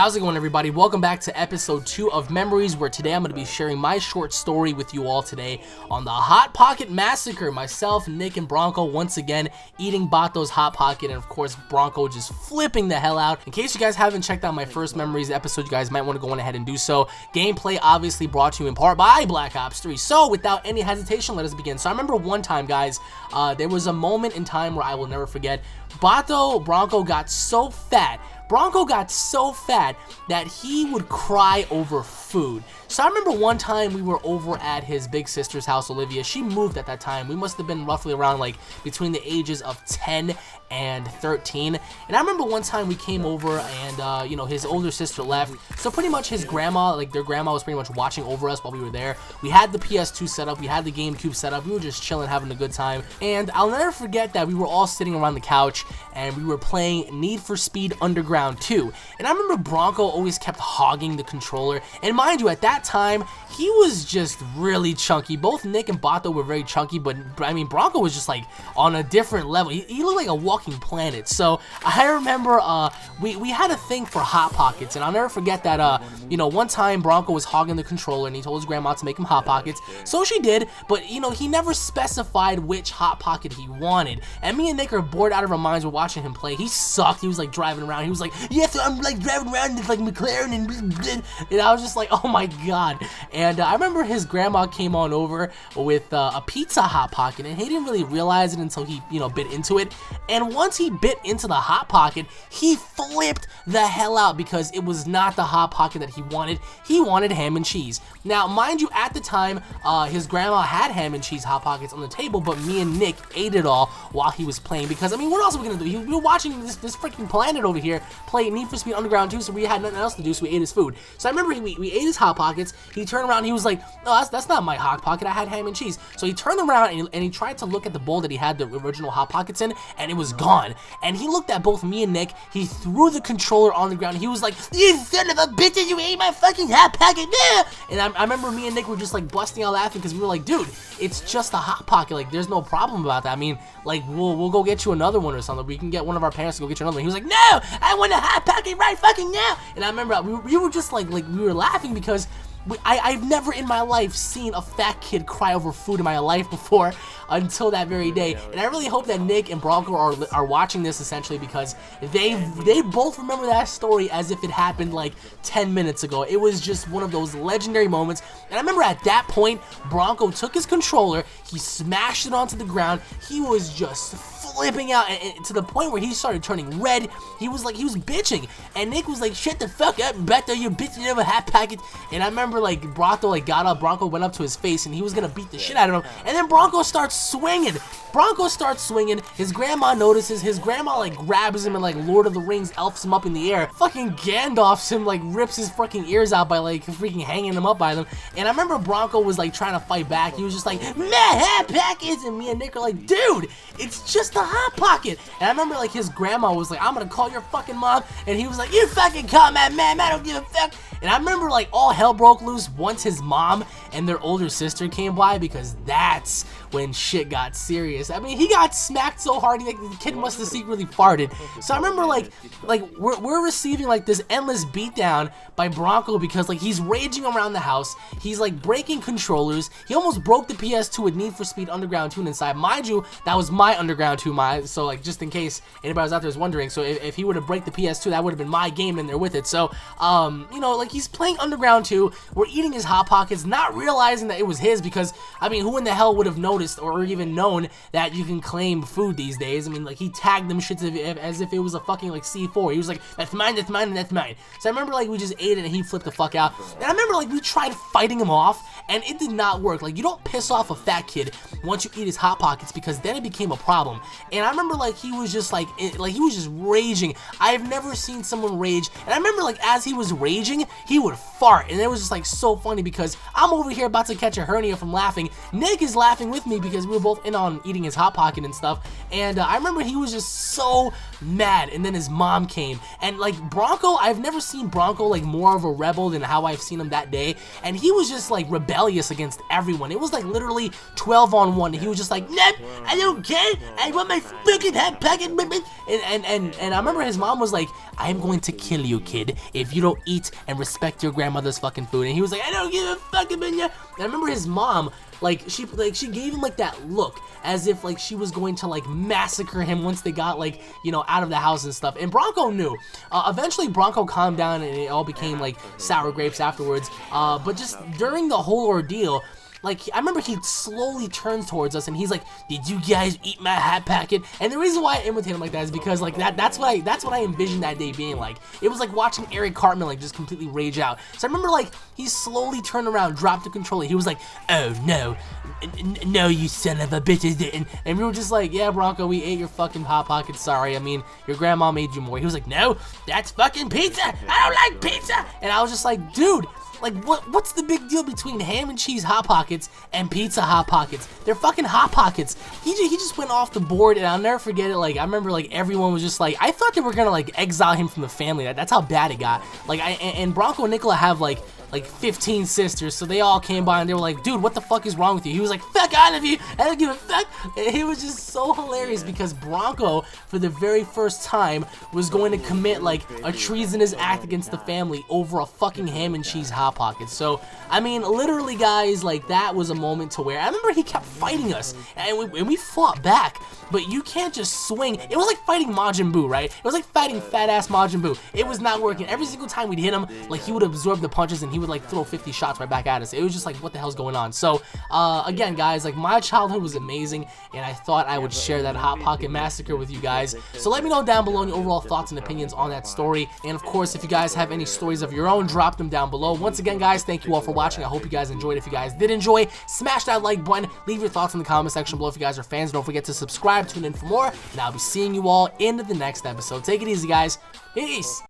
How's it going, everybody? Welcome back to episode 2 of Memories, where today I'm going to be sharing my short story with you all today on the Hot Pocket Massacre. Myself, Nick, and Branko once again eating Bato's Hot Pocket, and of course Branko just flipping the hell out. In case you guys haven't checked out my first Memories episode, you guys might want to go on ahead and do so. Gameplay obviously brought to you in part by Black Ops 3. So without any hesitation, let us begin. So I remember one time, guys, there was a moment in time where I will never forget. Branko got so fat. Branko got so fat that he would cry over food. So I remember one time we were over at his big sister's house, Olivia. She moved at that time. We must have been roughly around like between the ages of 10 and 13. And I remember one time we came over and, you know, his older sister left. So pretty much his grandma, like their grandma was pretty much watching over us while we were there. We had the PS2 set up. We had the GameCube set up. We were just chilling, having a good time. And I'll never forget that we were all sitting around the couch and we were playing Need for Speed Underground 2. And I remember Branko always kept hogging the controller. And mind you, at that time, he was just really chunky. Both Nick and Bato were very chunky, but I mean, Branko was just like on a different level. He looked like a walking planet. So I remember we had a thing for Hot Pockets, and I'll never forget that you know, one time Branko was hogging the controller and he told his grandma to make him Hot Pockets. So she did, but you know, he never specified which Hot Pocket he wanted. And me and Nick are bored out of our minds. We're watching him play. He sucked. He was like driving around. He was like, yes, I'm like driving around in like McLaren and I was just like, oh my god. And I remember his grandma came on over with a pizza Hot Pocket, and he didn't really realize it until he, you know, bit into it. And once he bit into the Hot Pocket, he flipped the hell out because it was not the Hot Pocket that he wanted. He wanted ham and cheese. Now, mind you, at the time, his grandma had ham and cheese Hot Pockets on the table, but me and Nick ate it all while he was playing because, I mean, what else are we gonna do? We were watching this freaking planet over here play Need for Speed Underground 2, so we had nothing else to do, so we ate his food. So I remember we ate his Hot Pockets. He turned around and he was like, no, that's not my Hot Pocket. I had ham and cheese. So he turned around and he tried to look at the bowl that he had the original Hot Pockets in, and it was gone. And he looked at both me and Nick. He threw the controller on the ground. He was like, you son of a bitch, you ate my fucking Hot Pocket. And I remember me and Nick were just like busting out laughing because we were like, dude, it's just a Hot Pocket. Like, there's no problem about that. I mean, like, we'll go get you another one or something. We can get one of our parents to go get you another one. He was like, no, I want a Hot Pocket right fucking now. And I remember we were just like we were laughing because I've never in my life seen a fat kid cry over food in my life before until that very day. And I really hope that Nick and Branko are watching this essentially because they both remember that story as if it happened like 10 minutes ago. It was just one of those legendary moments. And I remember at that point, Branko took his controller, he smashed it onto the ground, he was just flipping out and to the point where he started turning red. He was bitching, and Nick was like, shut the fuck up, Beto, you're bitching over Hot Pocket. And I remember like Branko like got up, Branko went up to his face and he was gonna beat the shit out of him, and then Branko starts swinging. His grandma notices. His grandma like grabs him and like Lord of the Rings elfs him up in the air. Fucking Gandalfs him, like rips his fucking ears out by like freaking hanging him up by them. And I remember Branko was like trying to fight back. He was just like, man, Hot Pockets, and me and Nick are like, dude, it's just a Hot Pocket. And I remember like his grandma was like, I'm gonna call your fucking mom, and he was like, you fucking call my mom, I don't give a fuck. And I remember like all hell broke loose once his mom and their older sister came by, because that's when shit got serious. I mean, he got smacked so hard, the kid must have secretly farted. So I remember like we're receiving like this endless beatdown by Branko because like he's raging around the house. He's like breaking controllers. He almost broke the PS2 with Need for Speed Underground 2 inside. Mind you, that was my Underground 2, so like just in case anybody was out there was wondering. So if he were to break the PS2, that would have been my game in there with it. So you know, like he's playing Underground 2. We're eating his Hot Pockets, not realizing that it was his, because I mean, who in the hell would have noticed or even known that you can claim food these days? I mean, like he tagged them shits as if it was a fucking like C4. He was like, that's mine, that's mine, and that's mine. So I remember like we just ate it and he flipped the fuck out. And I remember like we tried fighting him off and it did not work. Like, you don't piss off a fat kid once you eat his Hot Pockets, because then it became a problem. And I remember like he was just like he was just raging. I've never seen someone rage. And I remember like as he was raging, he would fart, and it was just like so funny because I'm over here about to catch a hernia from laughing. Nick is laughing with me because we were both in on eating his Hot Pocket and stuff. And I remember he was just so mad. And then his mom came, and like Branko, I've never seen Branko like more of a rebel than how I've seen him that day. And he was just like rebelling rebellious against everyone. It was like literally 12 on 1. He was just like, nope, I don't care. I want my fucking Hot Pocket. And I remember his mom was like, I am going to kill you, kid, if you don't eat and respect your grandmother's fucking food. And he was like, I don't give a fuck about you. And I remember his mom, like she gave him like that look as if like she was going to like massacre him once they got like, you know, out of the house and stuff. And Branko knew. Eventually Branko calmed down and it all became like sour grapes afterwards. But just during the whole ordeal, like, I remember he slowly turns towards us and he's like, did you guys eat my Hot Pocket? And the reason why I imitate him like that is because like that's what I envisioned that day being like. It was like watching Eric Cartman like just completely rage out. So I remember like he slowly turned around, dropped the controller. He was like, oh no, no you son of a bitch. And we were just like, yeah Branko, we ate your fucking Hot Pocket, sorry. I mean, your grandma made you more. He was like, no, that's fucking pizza. I don't like pizza. And I was just like, dude, like, what's the big deal between ham and cheese Hot Pockets and pizza Hot Pockets? They're fucking Hot Pockets. He just went off the board, and I'll never forget it. Like, I remember, like, everyone was just like, I thought they were gonna, like, exile him from the family. That's how bad it got. Like, and Branko and Nicola have, like 15 sisters, so they all came by and they were like, dude, what the fuck is wrong with you? He was like, fuck out of you, I don't give a fuck. And it was just so hilarious because Branko, for the very first time, was going to commit like a treasonous act against the family over a fucking ham and cheese Hot Pocket. So, I mean, literally guys, like that was a moment to where, I remember he kept fighting us, and we fought back, but you can't just swing. It was like fighting Majin Buu, right? It was like fighting fat ass Majin Buu. It was not working. Every single time we'd hit him, like he would absorb the punches and he would like throw 50 shots right back at us. It was just like, what the hell's going on? So again guys, like my childhood was amazing and I thought I would share that Hot Pocket Massacre with you guys. So let me know down below your overall thoughts and opinions on that story, and of course if you guys have any stories of your own, drop them down below. Once again guys, thank you all for watching. I hope you guys enjoyed. If you guys did enjoy, smash that like button, leave your thoughts in the comment section below. If you guys are fans, don't forget to subscribe, tune in for more, and I'll be seeing you all in the next episode. Take it easy guys, peace.